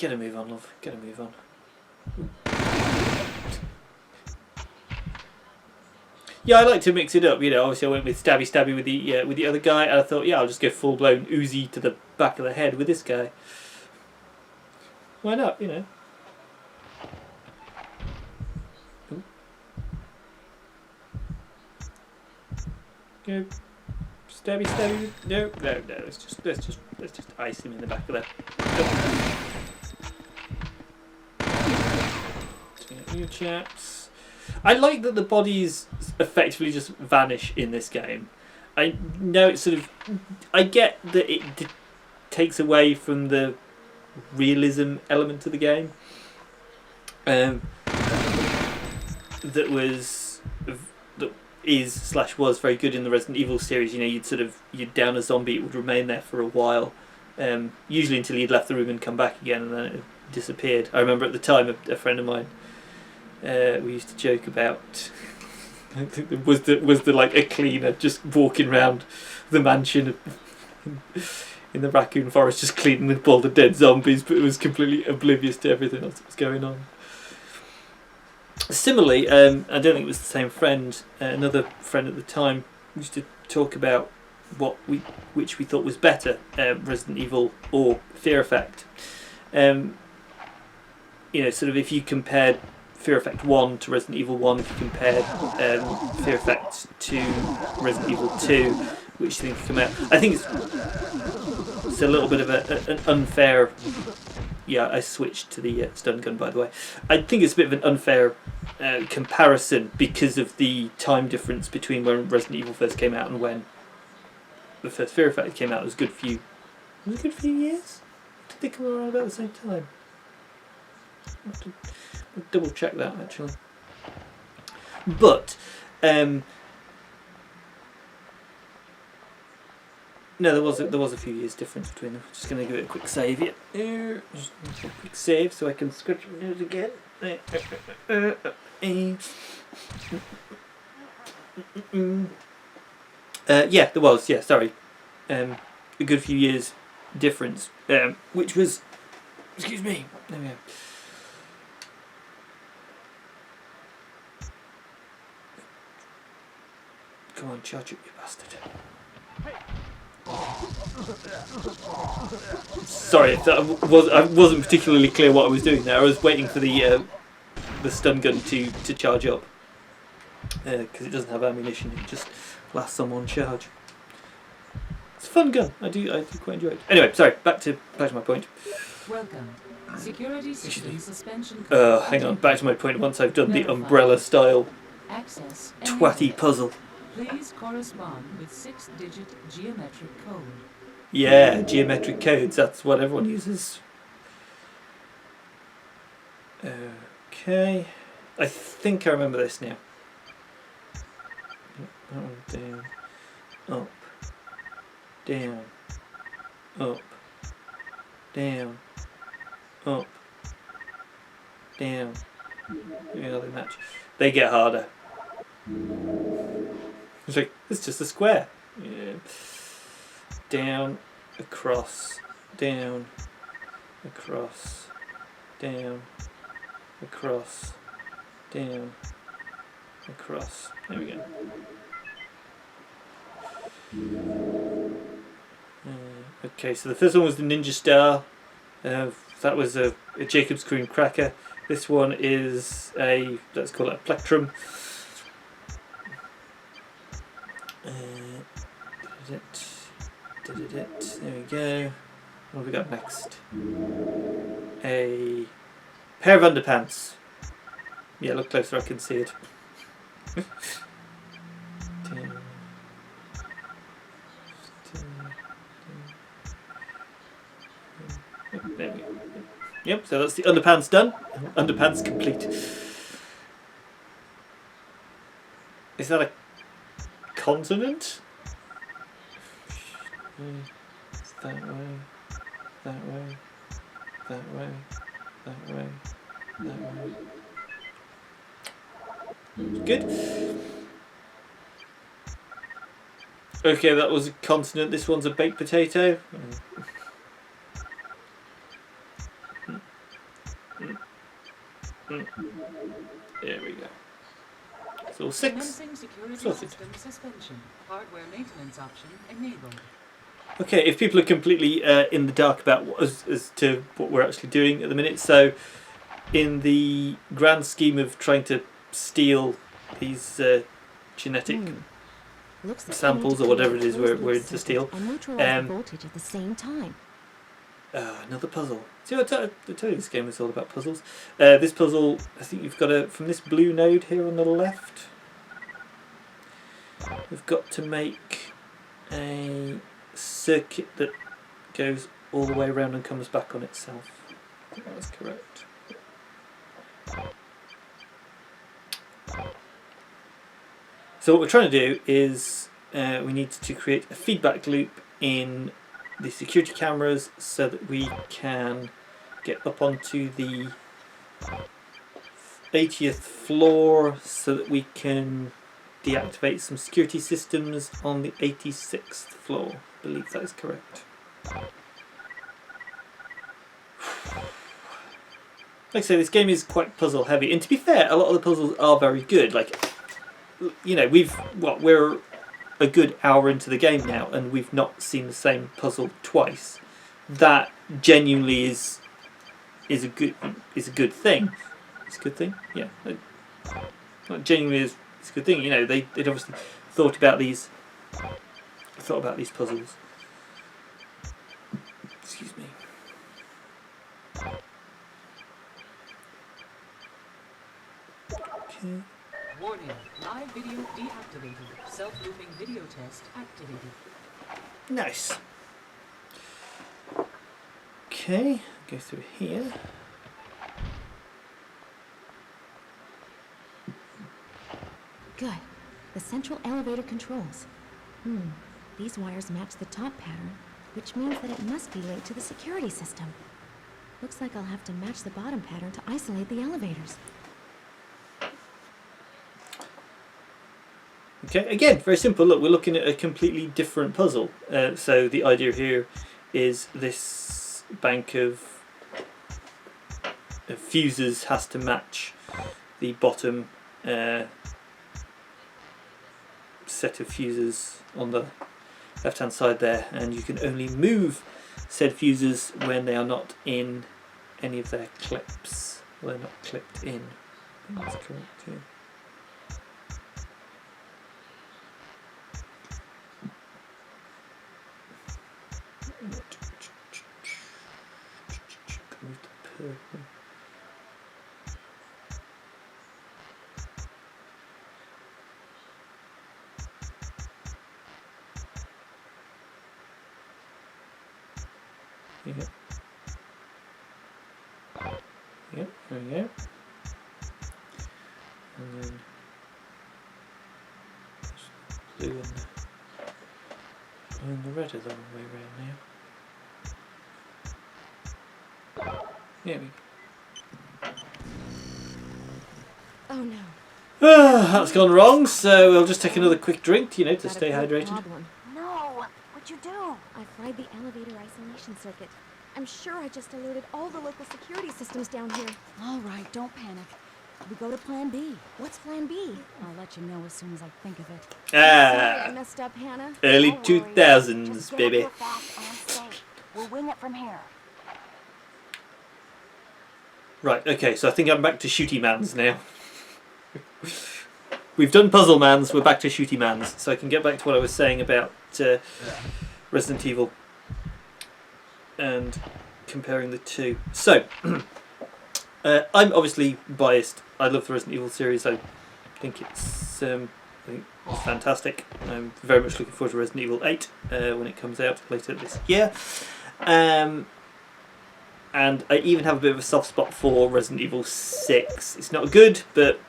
Get a move on, love. Get a move on. Yeah, I like to mix it up. You know, obviously I went with stabby with the other guy, and I thought, yeah, I'll just go full blown Uzi to the back of the head with this guy. Why not? You know. Ooh. Go, stabby. No. Let's just ice him in the back of the. You chaps. I like that the bodies effectively just vanish in this game. I know it's sort of. I get that it takes away from the realism element of the game. That was very good in the Resident Evil series. You know, you'd down a zombie, it would remain there for a while, usually until you'd left the room and come back again, and then it disappeared. I remember at the time a friend of mine. We used to joke about was the like a cleaner just walking around the mansion in the raccoon forest just cleaning up all the dead zombies, but it was completely oblivious to everything else that was going on. Similarly, I don't think it was the same friend, another friend at the time used to talk about which we thought was better, Resident Evil or Fear Effect. You know, sort of if you compared Fear Effect 1 to Resident Evil 1, if you compared Fear Effect to Resident Evil 2, which things come out. I think it's a little bit of an unfair. Yeah, I switched to the stun gun, by the way. I think it's a bit of an unfair comparison because of the time difference between when Resident Evil first came out and when the first Fear Effect came out. It was a good few years. Did they come around about the same time? I'll double check that actually. But no, there was a few years difference between them. Just going to give it a quick save here. Just a quick save so I can scratch my nose again. Yeah, there was. Yeah, sorry. A good few years difference, which was. Excuse me. There we go. Come on, charge up, you bastard. Sorry, I wasn't particularly clear what I was doing there. I was waiting for the stun gun to charge up because it doesn't have ammunition. It just lasts on one charge. It's a fun gun. I do quite enjoy it. Anyway, sorry. Back to my point. Welcome. Security system suspension. Hang on. Back to my point. Once I've done the umbrella style access twatty puzzle. Please correspond with 6-digit geometric code. Yeah, geometric codes. That's what everyone uses. Okay. I think I remember this now. Down, up, down, up, down, up, down. Yeah, they match. They get harder. It's like, it's just a square. Yeah. Down, across, down, across, down, across, down, across. There we go. Okay, so the first one was the Ninja Star. That was a Jacob's Cream Cracker. This one is let's call it a Plectrum. There we go. What have we got next? A pair of underpants. Yeah, look closer, I can see it. There we go. Yep, so that's the underpants done. Underpants complete. Is that a continent? That way, that way, that way, that way, that way. Good. Okay, that was a continent. This one's a baked potato. There we go. So 6 Commencing security sorted. system suspension. Hardware maintenance option enabled. Okay, if people are completely in the dark about as to what we're actually doing at the minute, so in the grand scheme of trying to steal these genetic Looks like samples or whatever it is we're to steal, and neutralize the voltage at the same time. another puzzle. See, I told you this game was all about puzzles. This puzzle, I think you've got to, from this blue node here on the left, we've got to make a circuit that goes all the way around and comes back on itself. I think that's correct. So what we're trying to do is we need to create a feedback loop in the security cameras so that we can get up onto the 80th floor so that we can deactivate some security systems on the 86th floor. I believe that is correct. Like I say, this game is quite puzzle heavy, and to be fair, a lot of the puzzles are very good. Like, you know, we're a good hour into the game now, and we've not seen the same puzzle twice. That genuinely is a good thing. It's a good thing. Yeah, not genuinely is. It's a good thing. You know, they'd obviously thought about these puzzles. Excuse me. Okay. Warning. Live video deactivated. Self-looping video test activated. Nice. Okay, go through here. Good. The central elevator controls. These wires match the top pattern, which means that it must be linked to the security system. Looks like I'll have to match the bottom pattern to isolate the elevators. Okay, again, very simple. Look, we're looking at a completely different puzzle. So the idea here is this bank of fuses has to match the bottom set of fuses on the left hand side there, and you can only move said fuses when they are not in any of their clips. Well, they're not clipped in. I think that's correct, yeah. Move the purple. Yep. Yep, there we go. And then blue and the red are the wrong way around now. There we go. Oh no. That's gone wrong, so we'll just take another quick drink, you know, to stay hydrated. No! What'd you do? I fried the elevator isolation circuit. I'm sure I just alerted all the local security systems down here. All right, don't panic. We go to Plan B. What's Plan B? I'll let you know as soon as I think of it. Sorry I Ah, messed up, Hannah. early Don't worry. 2000s, Just get baby. up here fast and safe. We'll wing it from here. Right, okay, so I think I'm back to shooty mans now. We've done puzzle mans, we're back to shooty mans, so I can get back to what I was saying about Resident Evil and comparing the two. So, I'm obviously biased. I love the Resident Evil series. I think it's fantastic. I'm very much looking forward to Resident Evil 8 when it comes out later this year. And I even have a bit of a soft spot for Resident Evil 6. It's not good, but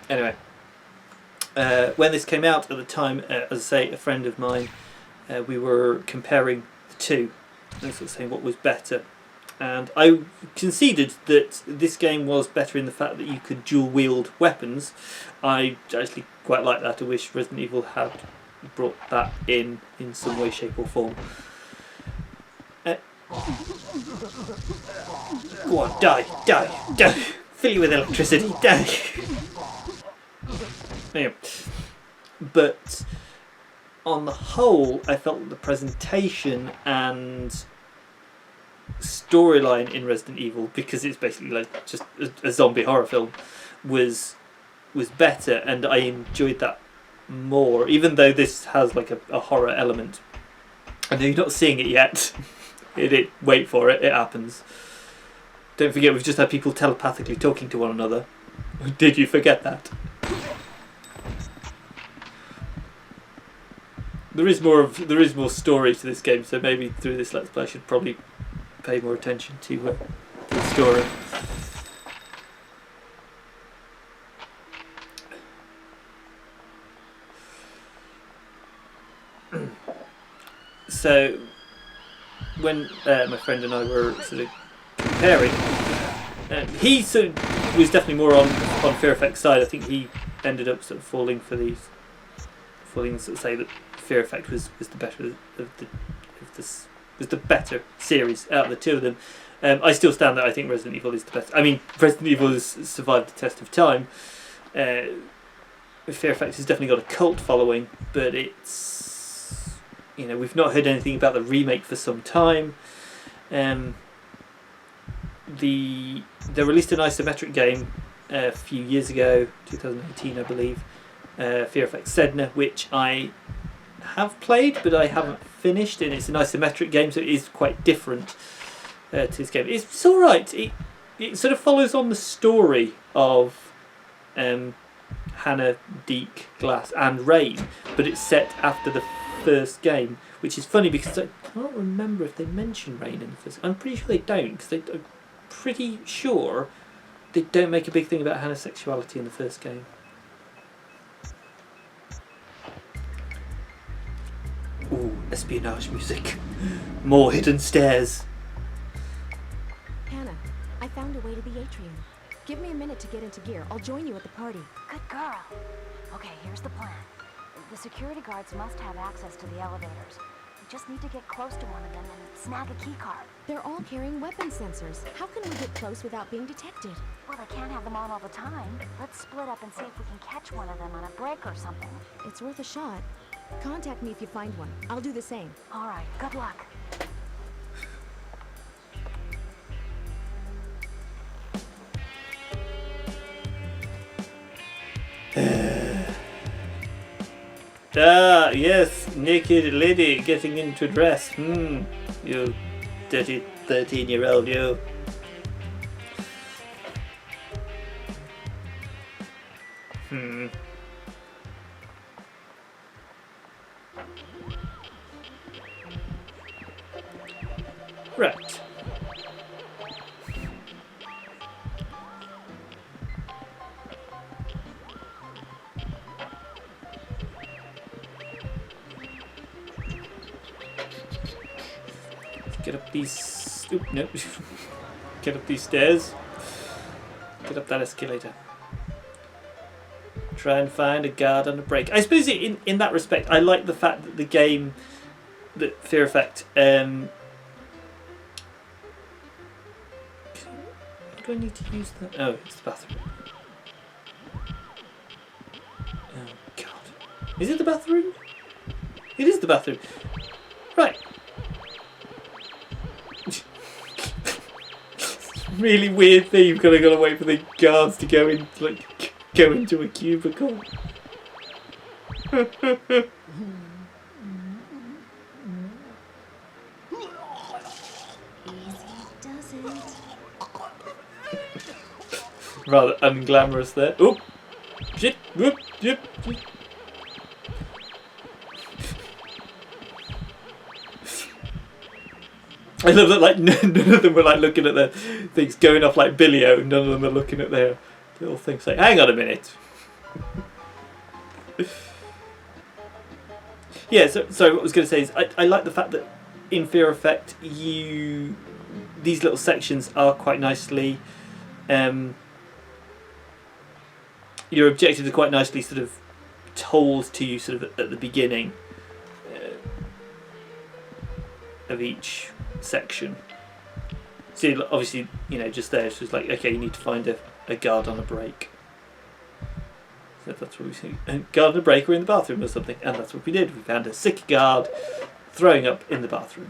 anyway. When this came out at the time, as I say, a friend of mine, we were comparing the two and sort of saying what was better. And I conceded that this game was better in the fact that you could dual wield weapons. I actually quite like that. I wish Resident Evil had brought that in some way, shape or form. Go on, die. fill you with electricity. Anyway, but on the whole, I felt that the presentation and storyline in Resident Evil, because it's basically like just a zombie horror film, was better, and I enjoyed that more, even though this has like a horror element. I know you're not seeing it yet. Wait for it, it happens. Don't forget, we've just had people telepathically talking to one another. Did you forget that? There is more story to this game, so maybe through this Let's Play I should probably pay more attention to the story. So when my friend and I were sort of comparing, he sort of was definitely more on Fear Effect's side. I think he ended up sort of falling sort of say that Fear Effect was the better was the better series out of the two of them. I still stand that I think Resident Evil is the best. I mean, Resident Evil has survived the test of time. Fear Effect has definitely got a cult following, but it's, you know, we've not heard anything about the remake for some time. They released an isometric game a few years ago, 2018 I believe, Fear Effect Sedna, which I have played but I haven't finished, and it's an isometric game, so it is quite different to this game. It's alright. It sort of follows on the story of Hannah, Deke, Glass and Rain, but it's set after the first game, which is funny because I can't remember if they mention Rain in the first. I'm pretty sure they don't, because I'm pretty sure they don't make a big thing about Hannah's sexuality in the first game. Ooh, espionage music. More hidden stairs. Hannah, I found a way to the atrium. Give me a minute to get into gear. I'll join you at the party. Good girl. Okay, here's the plan. The security guards must have access to the elevators. We just need to get close to one of them and snag a key card. They're all carrying weapon sensors. How can we get close without being detected? Well, they can't have them on all the time. Let's split up and see if we can catch one of them on a break or something. It's worth a shot. Contact me if you find one. I'll do the same. All right, good luck. Ah, yes, naked lady getting into dress. You dirty 13-year-old, you. Right. Get up these. Oop, no. Get up these stairs. Get up that escalator. Try and find a guard on a break. I suppose in that respect, I like the fact that the game, that Fear Effect. Do I need to use that? Oh, it's the bathroom. Oh God, is it the bathroom? It is the bathroom. Right. Really weird thing. You've got to wait for the guards to go in, like go into a cubicle. Rather unglamorous there. Oh, shit! Whoop! Yep. I love that, like, none of them were like looking at their things going off like Billy-O, and none of them are looking at their little things like, hang on a minute. Yeah, so what I was going to say is I like the fact that in Fear Effect these little sections are quite nicely, your objectives are quite nicely sort of told to you sort of at the beginning of each section. So obviously, you know, just there, it's just like, okay, you need to find a guard on a break. So that's what we see. A guard on a break or in the bathroom or something, and that's what we did. We found a sick guard throwing up in the bathroom.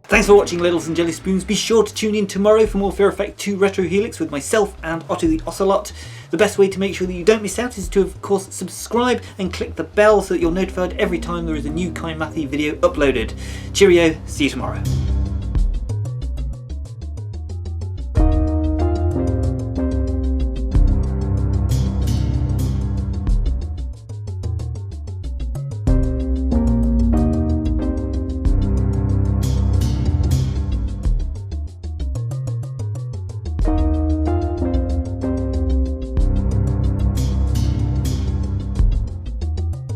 Thanks for watching, Littles and Jelly Spoons. Be sure to tune in tomorrow for more Fear Effect 2 Retro Helix with myself and Otto the Ocelot. The best way to make sure that you don't miss out is to, of course, subscribe and click the bell so that you're notified every time there is a new Kohigh Mathy video uploaded. Cheerio, see you tomorrow.